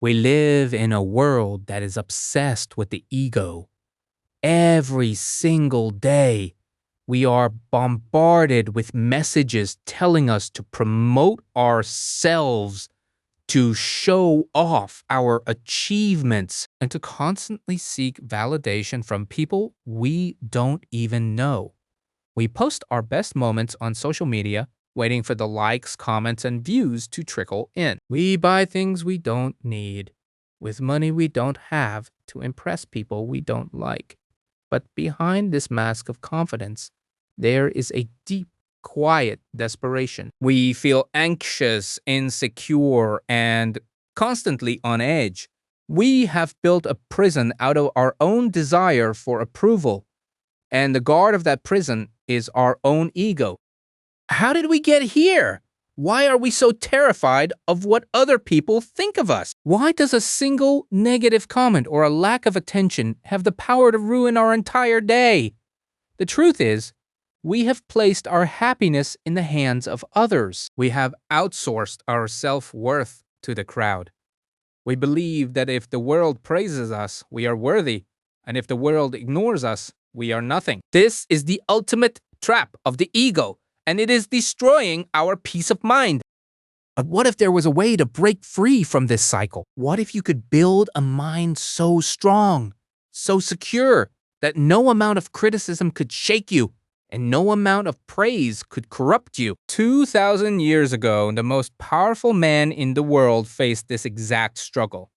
We live in a world that is obsessed with the ego. Every single day, we are bombarded with messages telling us to promote ourselves, to show off our achievements, and to constantly seek validation from people we don't even know. We post our best moments on social media, waiting for the likes, comments, and views to trickle in. We buy things we don't need, with money we don't have, to impress people we don't like. But behind this mask of confidence, there is a deep, quiet desperation. We feel anxious, insecure, and constantly on edge. We have built a prison out of our own desire for approval, and the guard of that prison is our own ego. How did we get here? Why are we so terrified of what other people think of us? Why does a single negative comment or a lack of attention have the power to ruin our entire day? The truth is, we have placed our happiness in the hands of others. We have outsourced our self-worth to the crowd. We believe that if the world praises us, we are worthy, and if the world ignores us, we are nothing. This is the ultimate trap of the ego, and it is destroying our peace of mind. But what if there was a way to break free from this cycle? What if you could build a mind so strong, so secure, that no amount of criticism could shake you, and no amount of praise could corrupt you? 2,000 years ago, the most powerful man in the world faced this exact struggle.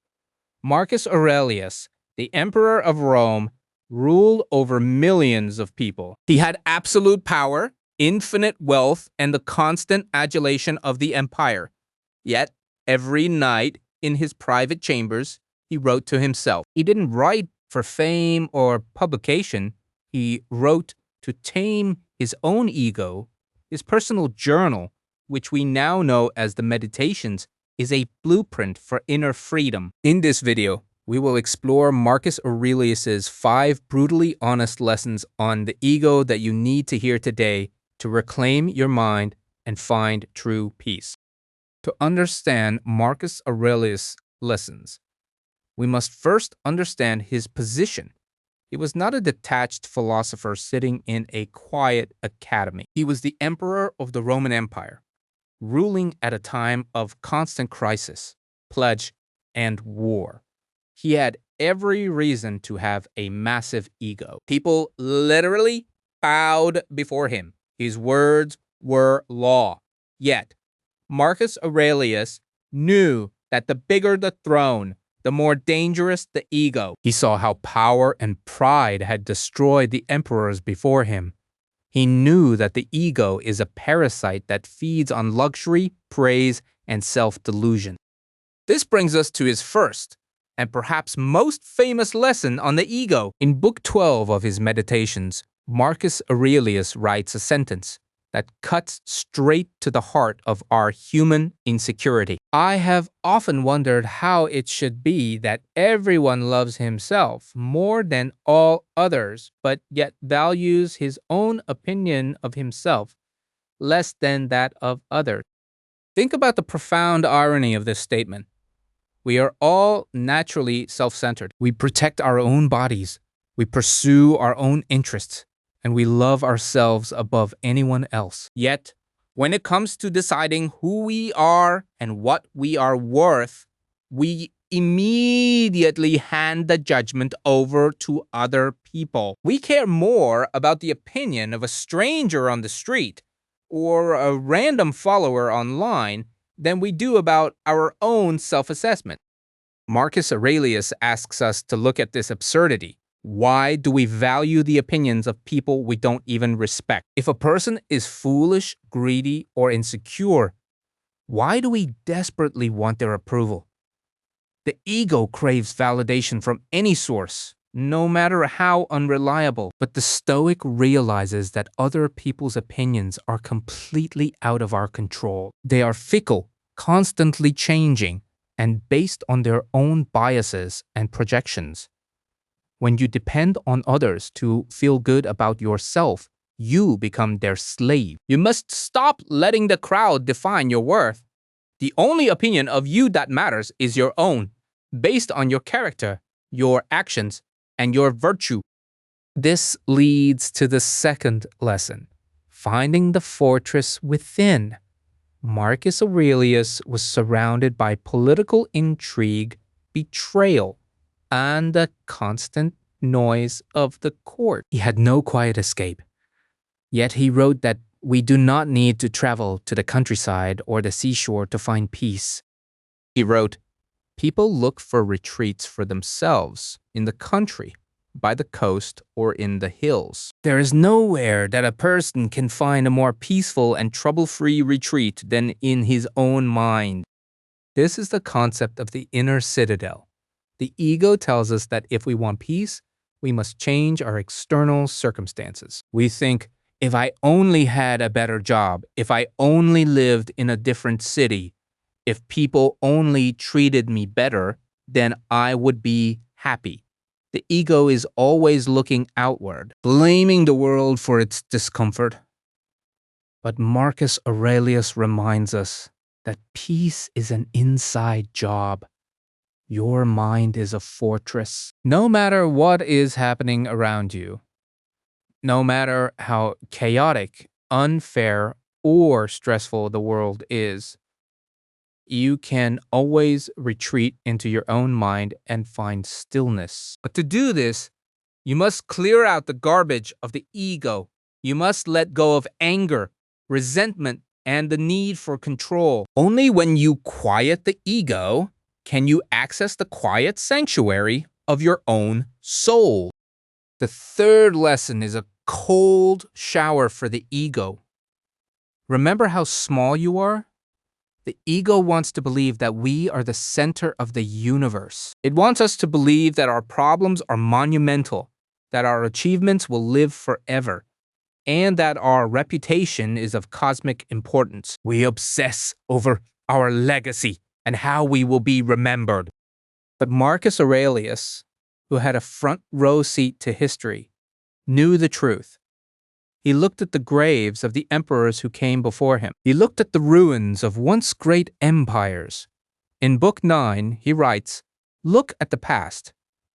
Marcus Aurelius, the emperor of Rome, ruled over millions of people. He had absolute power, infinite wealth, and the constant adulation of the empire. Yet, every night in his private chambers, he wrote to himself. He didn't write for fame or publication. He wrote to tame his own ego. His personal journal, which we now know as the Meditations, is a blueprint for inner freedom. In this video, we will explore Marcus Aurelius's 5 brutally honest lessons on the ego that you need to hear today to reclaim your mind and find true peace. To understand Marcus Aurelius' lessons, we must first understand his position. He was not a detached philosopher sitting in a quiet academy. He was the emperor of the Roman Empire, ruling at a time of constant crisis, pledge, and war. He had every reason to have a massive ego. People literally bowed before him. His words were law. Yet, Marcus Aurelius knew that the bigger the throne, the more dangerous the ego. He saw how power and pride had destroyed the emperors before him. He knew that the ego is a parasite that feeds on luxury, praise, and self-delusion. This brings us to his first, and perhaps most famous lesson on the ego. In Book 12 of his Meditations, Marcus Aurelius writes a sentence that cuts straight to the heart of our human insecurity. I have often wondered how it should be that everyone loves himself more than all others, but yet values his own opinion of himself less than that of others. Think about the profound irony of this statement. We are all naturally self-centered. We protect our own bodies. We pursue our own interests. And we love ourselves above anyone else. Yet, when it comes to deciding who we are and what we are worth, we immediately hand the judgment over to other people. We care more about the opinion of a stranger on the street or a random follower online than we do about our own self-assessment. Marcus Aurelius asks us to look at this absurdity. Why do we value the opinions of people we don't even respect? If a person is foolish, greedy, or insecure, why do we desperately want their approval? The ego craves validation from any source, no matter how unreliable. But the Stoic realizes that other people's opinions are completely out of our control. They are fickle, constantly changing, and based on their own biases and projections. When you depend on others to feel good about yourself, you become their slave. You must stop letting the crowd define your worth. The only opinion of you that matters is your own. based on your character, your actions, and your virtue. This leads to the second lesson, finding the fortress within. Marcus Aurelius was surrounded by political intrigue, betrayal, and the constant noise of the court. He had no quiet escape. Yet he wrote that we do not need to travel to the countryside or the seashore to find peace. He wrote, people look for retreats for themselves in the country, by the coast, or in the hills. There is nowhere that a person can find a more peaceful and trouble-free retreat than in his own mind. This is the concept of the inner citadel. The ego tells us that if we want peace, we must change our external circumstances. We think, if I only had a better job, if I only lived in a different city, if people only treated me better, then I would be happy. The ego is always looking outward, blaming the world for its discomfort. But Marcus Aurelius reminds us that peace is an inside job. Your mind is a fortress. No matter what is happening around you, no matter how chaotic, unfair, or stressful the world is, you can always retreat into your own mind and find stillness. But to do this, you must clear out the garbage of the ego. You must let go of anger, resentment, and the need for control. Only when you quiet the ego can you access the quiet sanctuary of your own soul. The third lesson is a cold shower for the ego. Remember how small you are? The ego wants to believe that we are the center of the universe. It wants us to believe that our problems are monumental, that our achievements will live forever, and that our reputation is of cosmic importance. We obsess over our legacy and how we will be remembered. But Marcus Aurelius, who had a front row seat to history, knew the truth. He looked at the graves of the emperors who came before him. He looked at the ruins of once great empires. In Book 9, he writes, look at the past,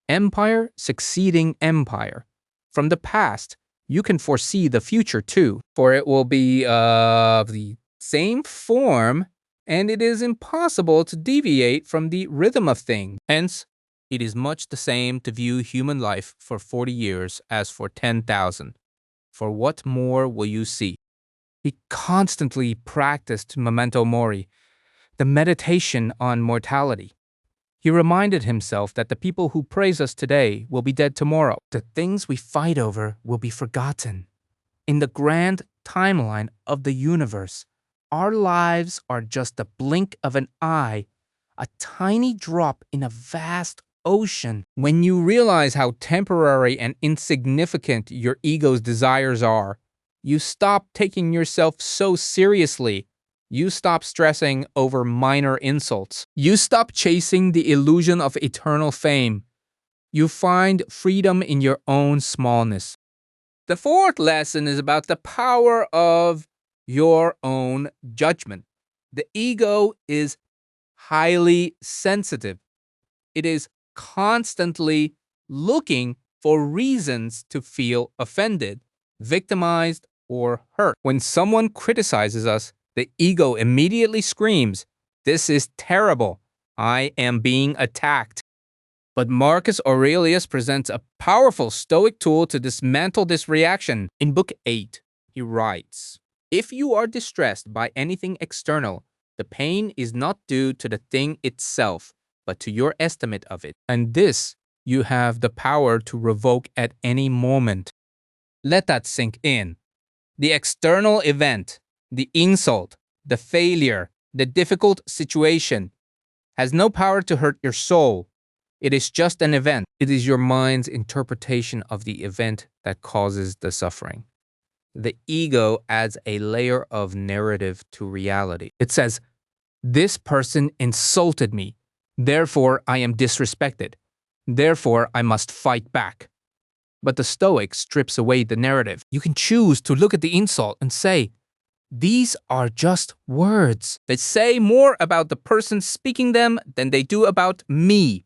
empire succeeding empire. From the past, you can foresee the future too, for it will be of the same form, and it is impossible to deviate from the rhythm of things. Hence, it is much the same to view human life for 40 years as for 10,000. For what more will you see? He constantly practiced memento mori, the meditation on mortality. He reminded himself that the people who praise us today will be dead tomorrow. The things we fight over will be forgotten. In the grand timeline of the universe, our lives are just a blink of an eye, a tiny drop in a vast ocean. When you realize how temporary and insignificant your ego's desires are, you stop taking yourself so seriously. You stop stressing over minor insults. You stop chasing the illusion of eternal fame. You find freedom in your own smallness. The fourth lesson is about the power of your own judgment. The ego is highly sensitive. It is constantly looking for reasons to feel offended, victimized, or hurt. When someone criticizes us, the ego immediately screams, "This is terrible. I am being attacked." But Marcus Aurelius presents a powerful Stoic tool to dismantle this reaction. In Book 8, he writes, "If you are distressed by anything external, the pain is not due to the thing itself, but to your estimate of it. And this you have the power to revoke at any moment." Let that sink in. The external event, the insult, the failure, the difficult situation, has no power to hurt your soul. It is just an event. It is your mind's interpretation of the event that causes the suffering. The ego adds a layer of narrative to reality. It says, "This person insulted me. Therefore, I am disrespected. Therefore, I must fight back." But the Stoic strips away the narrative. You can choose to look at the insult and say, These are just words. They say more about the person speaking them than they do about me.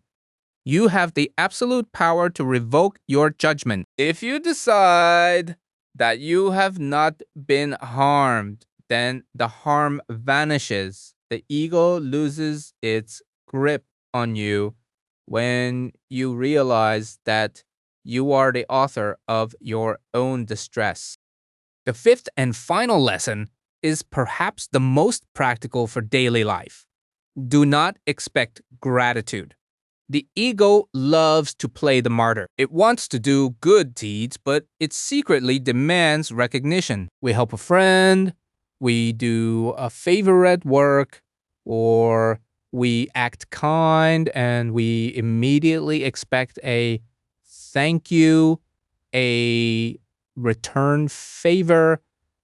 You have the absolute power to revoke your judgment. If you decide that you have not been harmed, then the harm vanishes. The ego loses its grip on you when you realize that you are the author of your own distress. The fifth and final lesson is perhaps the most practical for daily life. Do not expect gratitude. The ego loves to play the martyr. It wants to do good deeds, but it secretly demands recognition. We help a friend, we do a favor at work, or we act kind and we immediately expect a thank you, a return favor,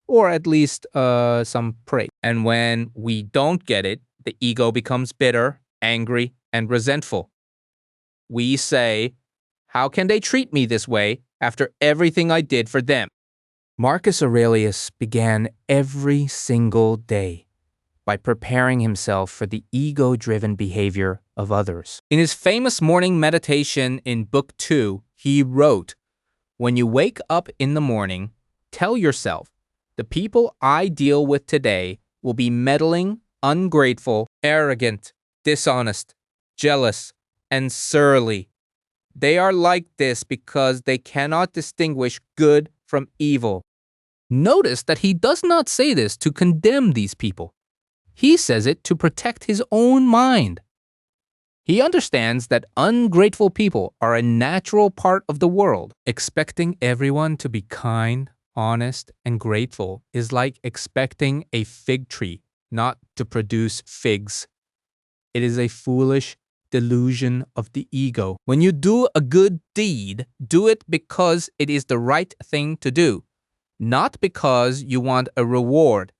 or at least some praise. And when we don't get it, the ego becomes bitter, angry, and resentful. We say, how can they treat me this way after everything I did for them? Marcus Aurelius began every single day by preparing himself for the ego-driven behavior of others. In his famous morning meditation in Book 2, he wrote, "When you wake up in the morning, tell yourself, the people I deal with today will be meddling, ungrateful, arrogant, dishonest, jealous, and surly. They are like this because they cannot distinguish good from evil." Notice that he does not say this to condemn these people. He says it to protect his own mind. He understands that ungrateful people are a natural part of the world. Expecting everyone to be kind, honest, and grateful is like expecting a fig tree not to produce figs. It is a foolish delusion of the ego. When you do a good deed, do it because it is the right thing to do, not because you want a reward.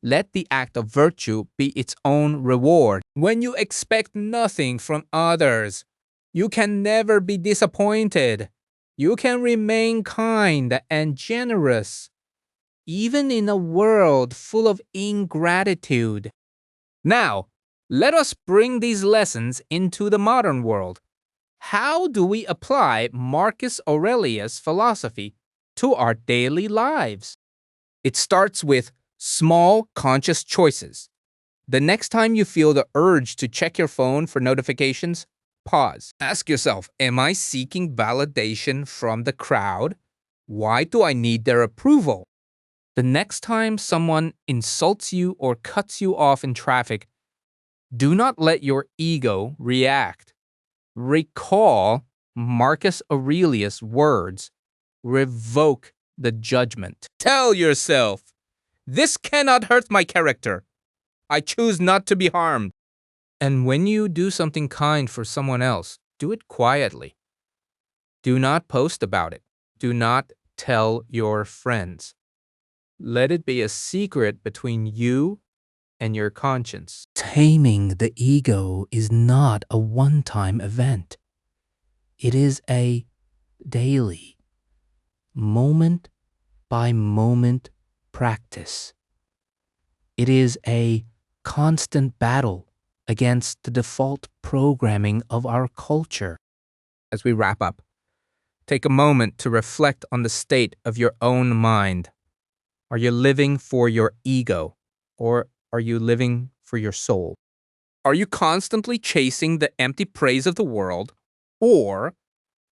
Let the act of virtue be its own reward. When you expect nothing from others, you can never be disappointed. You can remain kind and generous, even in a world full of ingratitude. Now, let us bring these lessons into the modern world. How do we apply Marcus Aurelius' philosophy to our daily lives? It starts with small, conscious choices. The next time you feel the urge to check your phone for notifications, pause. Ask yourself, am I seeking validation from the crowd? Why do I need their approval? The next time someone insults you or cuts you off in traffic, do not let your ego react. Recall Marcus Aurelius' words. Revoke the judgment. Tell yourself, this cannot hurt my character. I choose not to be harmed. And when you do something kind for someone else, do it quietly. Do not post about it. Do not tell your friends. Let it be a secret between you and your conscience. Taming the ego is not a one-time event. It is a daily, moment-by-moment practice. It is a constant battle against the default programming of our culture. As we wrap up, take a moment to reflect on the state of your own mind. Are you living for your ego, or are you living for your soul? Are you constantly chasing the empty praise of the world, or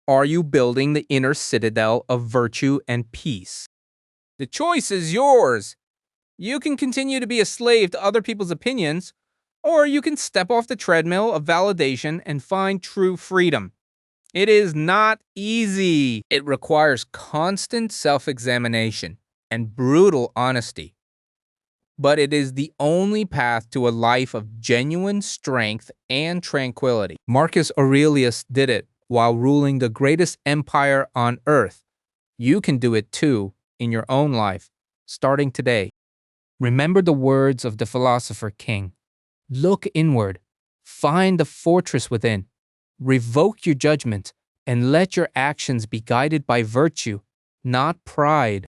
are you building the inner citadel of virtue and peace? The choice is yours. You can continue to be a slave to other people's opinions, or you can step off the treadmill of validation and find true freedom. It is not easy. It requires constant self-examination and brutal honesty. But it is the only path to a life of genuine strength and tranquility. Marcus Aurelius did it while ruling the greatest empire on earth. You can do it too in your own life, starting today. Remember the words of the philosopher king. Look inward, find the fortress within, revoke your judgment, and let your actions be guided by virtue, not pride.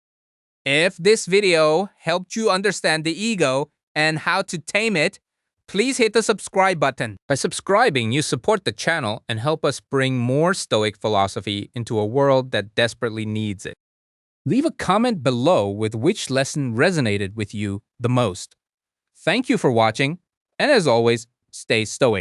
If this video helped you understand the ego and how to tame it, please hit the subscribe button. By subscribing, you support the channel and help us bring more Stoic philosophy into a world that desperately needs it. Leave a comment below with which lesson resonated with you the most. Thank you for watching, and as always, stay Stoic.